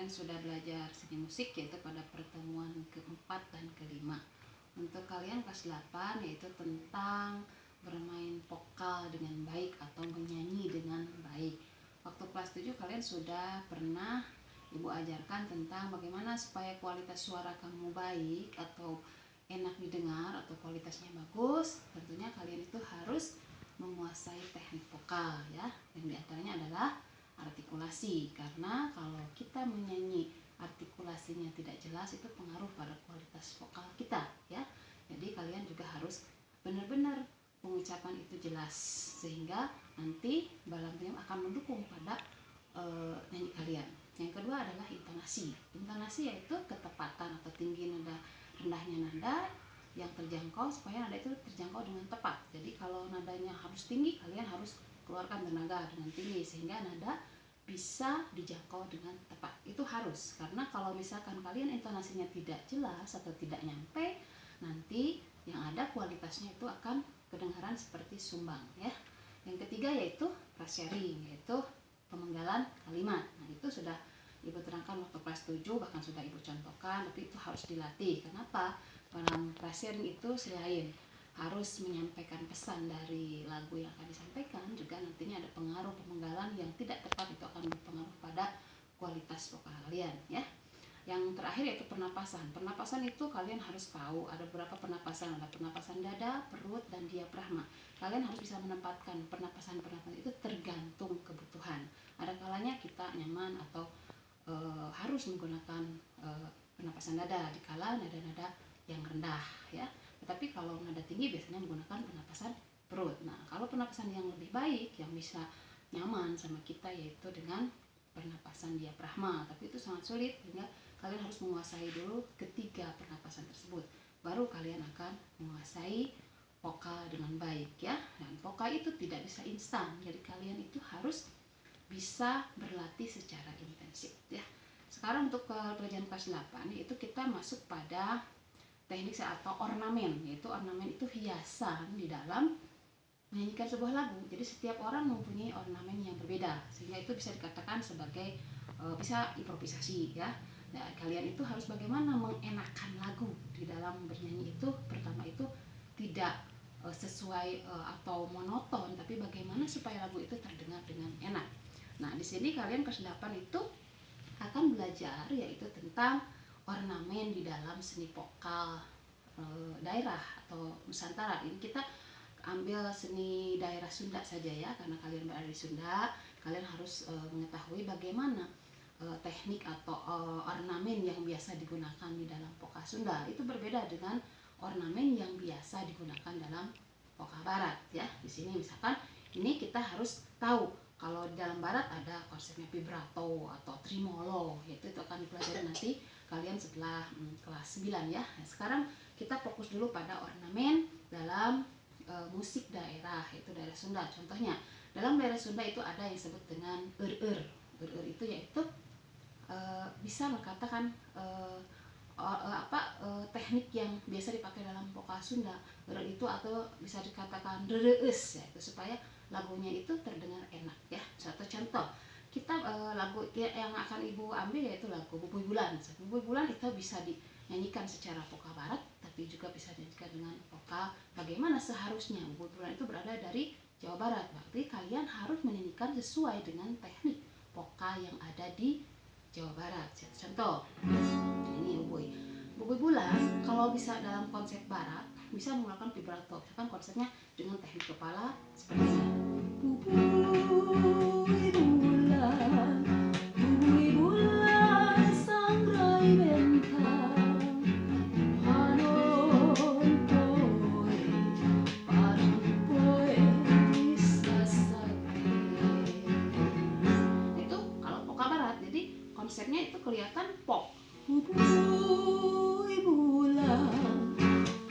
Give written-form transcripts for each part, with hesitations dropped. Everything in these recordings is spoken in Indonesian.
kalian sudah belajar seni musik yaitu pada pertemuan keempat dan kelima. Untuk kalian kelas 8 yaitu tentang bermain vokal dengan baik atau menyanyi dengan baik. Waktu kelas 7 kalian sudah pernah Ibu ajarkan tentang bagaimana supaya kualitas suara kamu baik atau enak didengar atau kualitasnya bagus. Tentunya kalian itu harus menguasai teknik vokal ya. Yang diantaranya adalah artikulasi, karena kalau kita menyanyi artikulasinya tidak jelas itu pengaruh pada kualitas vokal kita ya. Jadi kalian juga harus benar-benar pengucapan itu jelas sehingga nanti balapnya akan mendukung pada nyanyi kalian. Yang kedua adalah intonasi. Intonasi yaitu ketepatan atau tinggi nada, rendahnya nada yang terjangkau supaya nada itu terjangkau dengan tepat. Jadi kalau nadanya harus tinggi, kalian harus keluarkan tenaga dengan tinggi sehingga nada bisa dijangkau dengan tepat. Itu harus, karena kalau misalkan kalian intonasinya tidak jelas atau tidak nyampe, nanti yang ada kualitasnya itu akan kedengaran seperti sumbang ya. Yang ketiga yaitu frasering, yaitu pemenggalan kalimat. Nah, itu sudah Ibu terangkan waktu kelas 7, bahkan sudah Ibu contohkan, tapi itu harus dilatih. Kenapa? Dalam frasering itu selain harus menyampaikan pesan dari lagu yang akan disampaikan, juga nantinya ada pengaruh pemenggalan yang tidak tepat, itu akan berpengaruh pada kualitas vokal kalian ya. Yang terakhir yaitu pernapasan. Pernapasan itu kalian harus tahu ada beberapa pernapasan, ada pernapasan dada, perut, dan diafragma. Kalian harus bisa menempatkan pernapasan itu tergantung kebutuhan. Ada kalanya kita nyaman atau harus menggunakan pernapasan dada dikala nada-nada yang rendah ya. Tetapi kalau nada tinggi biasanya menggunakan pernapasan perut. Nah, kalau pernapasan yang lebih baik yang bisa nyaman sama kita yaitu dengan pernapasan diafragma. Tapi itu sangat sulit sehingga kalian harus menguasai dulu ketiga pernapasan tersebut. Baru kalian akan menguasai vokal dengan baik ya. Dan vokal itu tidak bisa instan. Jadi kalian itu harus bisa berlatih secara intensif ya. Sekarang untuk pelajaran kelas 8 yaitu kita masuk pada teknik atau ornamen, yaitu ornamen itu hiasan di dalam menyanyikan sebuah lagu. Jadi setiap orang mempunyai ornamen yang berbeda sehingga itu bisa dikatakan sebagai bisa improvisasi ya. Nah, kalian itu harus bagaimana mengenakan lagu di dalam bernyanyi itu. Pertama itu tidak sesuai atau monoton, tapi bagaimana supaya lagu itu terdengar dengan enak. Nah, di sini kalian kelas 8 itu akan belajar yaitu tentang ornamen di dalam seni vokal daerah atau Nusantara. Ini kita ambil seni daerah Sunda saja ya, karena kalian berada di Sunda, kalian harus mengetahui bagaimana teknik atau ornamen yang biasa digunakan di dalam vokal Sunda. Itu berbeda dengan ornamen yang biasa digunakan dalam vokal Barat ya. Di sini misalkan ini kita harus tahu kalau di dalam Barat ada konsepnya vibrato atau tremolo, yaitu itu akan dipelajari nanti kalian setelah kelas 9 ya. Nah, sekarang kita fokus dulu pada ornamen dalam musik daerah, yaitu daerah Sunda. Contohnya dalam daerah Sunda itu ada yang disebut dengan eur itu yaitu bisa mengatakan teknik yang biasa dipakai dalam vokal Sunda. Itu atau bisa dikatakan rereus ya, itu supaya lagunya itu terdengar enak ya. Satu contoh kita lagu yang akan Ibu ambil yaitu lagu Bubui Bulan. Bubui Bulan itu bisa dinyanyikan secara vokal Barat, tapi juga bisa dinyanyikan dengan vokal bagaimana seharusnya. Bubui Bulan itu berada dari Jawa Barat, berarti kalian harus menyanyikan sesuai dengan teknik vokal yang ada di Jawa Barat. Contoh ini Bubui Bulan kalau bisa dalam konsep Barat bisa menggunakan vibrato. Misalkan konsepnya dengan teknik kepala seperti ini. Bubui bulan, bubui bulan, sangrai bentang, panon poe, panon poe, bisa sakit. Itu kalau vokal Barat, jadi konsepnya itu kelihatan pop. Bubui bulan,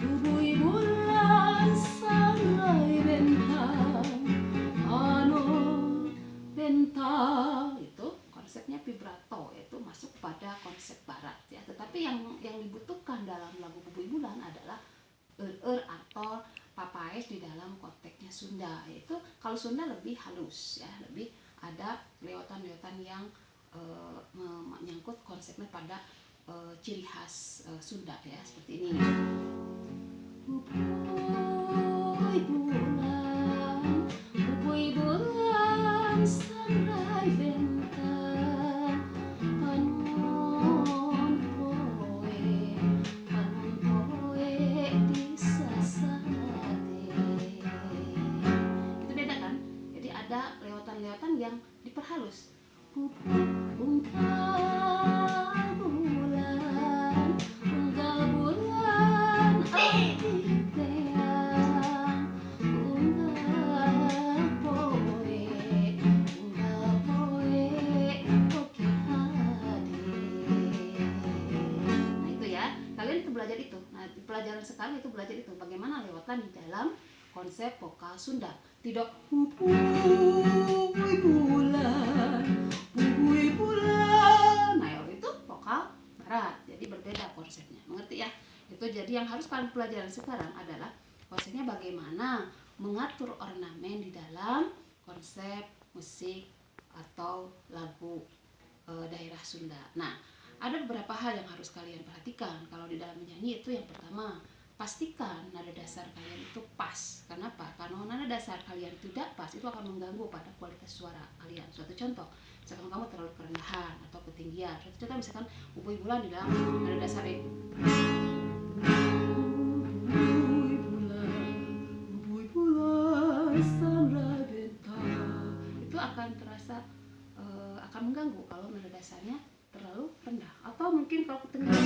bubui bulan, sangrai bentang, panon bentang, itu konsepnya vibrato, yaitu masuk pada konsep Barat ya. Tetapi yang dibutuhkan dalam lagu Bubui Bulan adalah atau papais di dalam konteksnya Sunda, yaitu kalau Sunda lebih halus ya, lebih ada lewatan-lewatan yang menyangkut konsepnya pada ciri khas Sunda ya, seperti ini. Bubui bulan, bubui bulan, sangrai bentang, panon poe di sasate. Itu beda kan? Jadi ada lewatan-lewatan yang diperhalus. Unggal bulan, api teang, unggal poe, oke hadir. Nah itu ya, kalian itu belajar itu. Nah di pelajaran sekarang itu belajar itu bagaimana lewatan di dalam konsep vokal Sunda. Tidak bubui bulan, bubui bulan. Nah itu vokal barat, jadi berbeda konsepnya, mengerti ya? Itu jadi yang harus kalian pelajaran sekarang adalah konsepnya bagaimana mengatur ornamen di dalam konsep musik atau lagu daerah Sunda. Nah ada beberapa hal yang harus kalian perhatikan kalau di dalam menyanyi. Itu yang pertama, pastikan nada dasar kalian itu pas. Kenapa? Karena nada dasar kalian tidak pas, itu akan mengganggu pada kualitas suara kalian. Suatu contoh, misalkan kamu terlalu kerendahan atau ketinggian. Suatu contoh misalkan bubui bulan di dalam nada dasar ini. Bubui bulan, sangrai bentang. Itu akan terasa akan mengganggu kalau nada dasarnya terlalu rendah. Atau mungkin kalau ketinggian.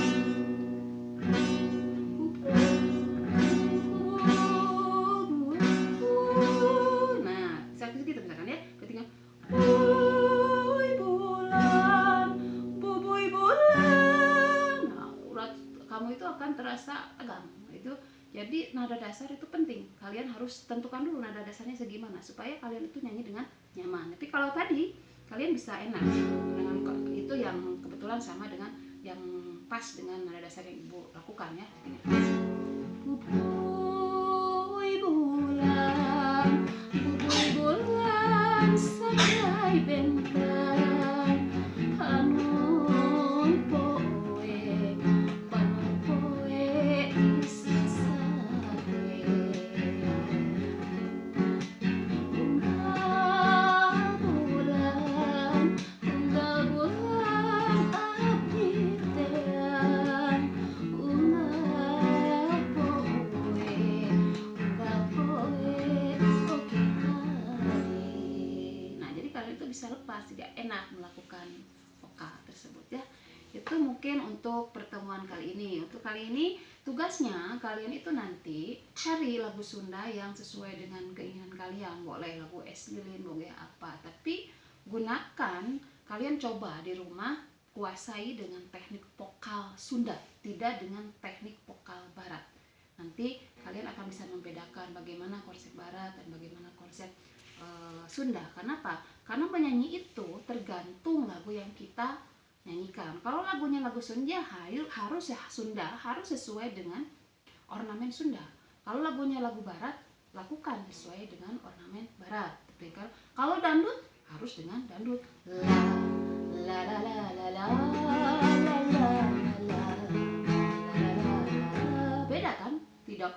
Terasa tegang itu. Jadi nada dasar itu penting, kalian harus tentukan dulu nada dasarnya segimana supaya kalian itu nyanyi dengan nyaman. Tapi kalau tadi kalian bisa enak dengan itu yang kebetulan sama dengan yang pas dengan nada dasar yang ibu lakukan ya. Bubui bulan, sangrai bentang, panon poe di sasate. Unggal bulan, api teang, unggal poe, oke hadir. Nah jadi kalian itu bisa lepas, tidak enak melakukan vokal tersebut ya. Itu mungkin untuk pertemuan kali ini. Untuk kali ini tugasnya kalian itu nanti cari lagu Sunda yang sesuai dengan keinginan kalian. Boleh lagu Es Lilin, boleh apa, tapi gunakan, kalian coba di rumah kuasai dengan teknik vokal Sunda, tidak dengan teknik vokal barat. Nanti kalian akan bisa membedakan bagaimana konsep barat dan bagaimana konsep Sunda. Kenapa? Karena penyanyi itu tergantung lagu yang kita nyanyikan. Kalau lagunya lagu Sunda harus ya Sunda, harus sesuai dengan ornamen Sunda. Kalau lagunya lagu barat, lakukan sesuai dengan ornamen barat. Tapi kalau dangdut harus dengan dangdut. La la la la la la la la. Beda kan? Tidak.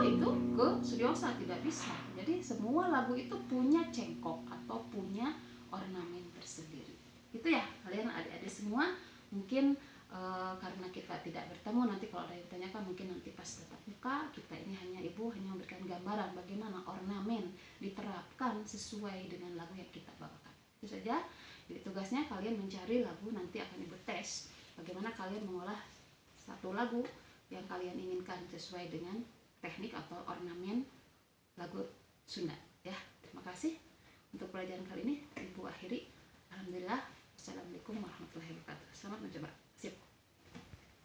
Itu ke seriosa tidak bisa. Jadi semua lagu itu punya cengkok atau punya ornamen tersendiri. Itu ya kalian adik-adik semua. Mungkin karena kita tidak bertemu, nanti kalau ada yang ditanyakan mungkin nanti pas tatap muka kita ini ibu hanya memberikan gambaran bagaimana ornamen diterapkan sesuai dengan lagu yang kita bawakan. Itu saja. Jadi tugasnya kalian mencari lagu, nanti akan ibu tes bagaimana kalian mengolah satu lagu yang kalian inginkan sesuai dengan teknik atau ornamen lagu Sunda ya. Terima kasih. Untuk pelajaran kali ini ibu akhiri. Alhamdulillah. Assalamualaikum warahmatullahi wabarakatuh. Selamat mencoba.